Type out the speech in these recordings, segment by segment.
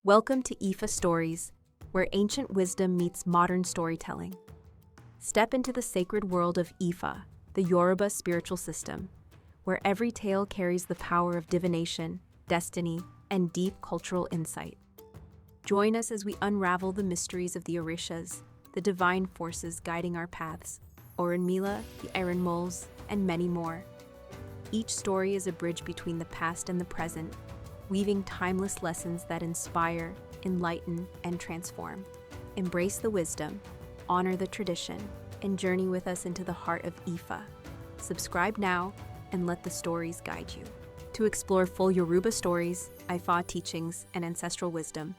Welcome to IFAStories, where ancient wisdom meets modern storytelling. Step into the sacred world of Ifa, the Yoruba spiritual system, where every tale carries the power of divination, destiny, and deep cultural insight. Join us as we unravel the mysteries of the Orishas, the divine forces guiding our paths, Òrúnmìlà, the Iron Moles, and many more. Each story is a bridge between the past and the present, weaving timeless lessons that inspire, enlighten, and transform. Embrace the wisdom, honor the tradition, and journey with us into the heart of Ifa. Subscribe now and let the stories guide you. To explore full Yoruba stories, Ifa teachings, and ancestral wisdom,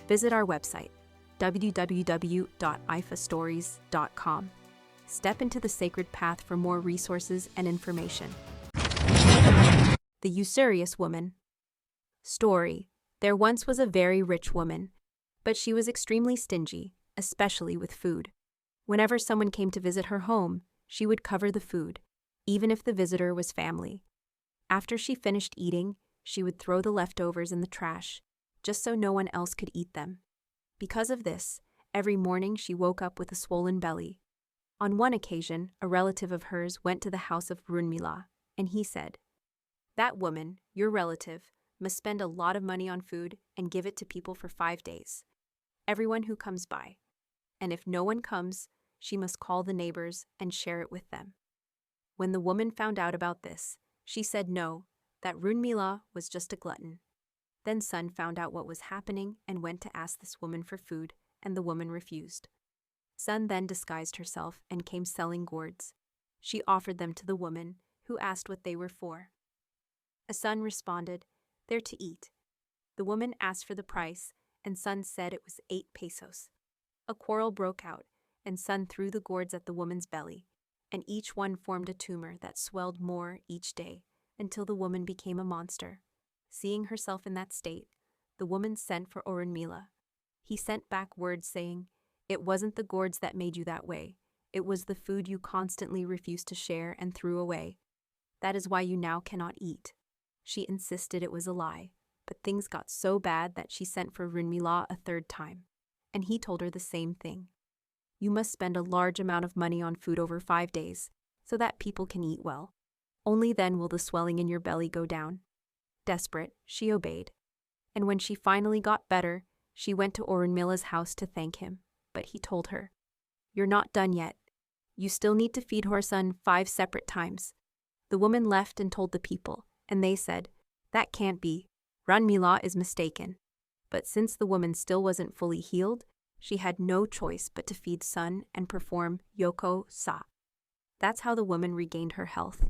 visit our website, www.ifastories.com. Step into the sacred path for more resources and information. The Usurious Woman. Story. There once was a very rich woman, but she was extremely stingy, especially with food. Whenever someone came to visit her home, she would cover the food, even if the visitor was family. After she finished eating, she would throw the leftovers in the trash, just so no one else could eat them. Because of this, every morning she woke up with a swollen belly. On one occasion, a relative of hers went to the house of Òrúnmìlà, and he said, "That woman, your relative, must spend a lot of money on food and give it to people for 5 days. Everyone who comes by. And if no one comes, she must call the neighbors and share it with them." When the woman found out about this, she said no, that Òrúnmìlà was just a glutton. Then Sun found out what was happening and went to ask this woman for food, and the woman refused. Sun then disguised herself and came selling gourds. She offered them to the woman, who asked what they were for. Sun responded, "They're to eat." The woman asked for the price, and Sun said it was 8 pesos. A quarrel broke out, and Sun threw the gourds at the woman's belly, and each one formed a tumor that swelled more each day, until the woman became a monster. Seeing herself in that state, the woman sent for Òrúnmìlà. He sent back word saying, "It wasn't the gourds that made you that way. It was the food you constantly refused to share and threw away. That is why you now cannot eat." She insisted it was a lie, but things got so bad that she sent for Òrúnmìlà a 3rd time, and he told her the same thing. "You must spend a large amount of money on food over 5 days, so that people can eat well. Only then will the swelling in your belly go down." Desperate, she obeyed. And when she finally got better, she went to Òrúnmìlà's house to thank him, but he told her, "You're not done yet. You still need to feed your son 5 separate times." The woman left and told the people, and they said, "That can't be. Òrúnmìlà is mistaken." But since the woman still wasn't fully healed, she had no choice but to feed Sun and perform yoko sa. That's how the woman regained her health.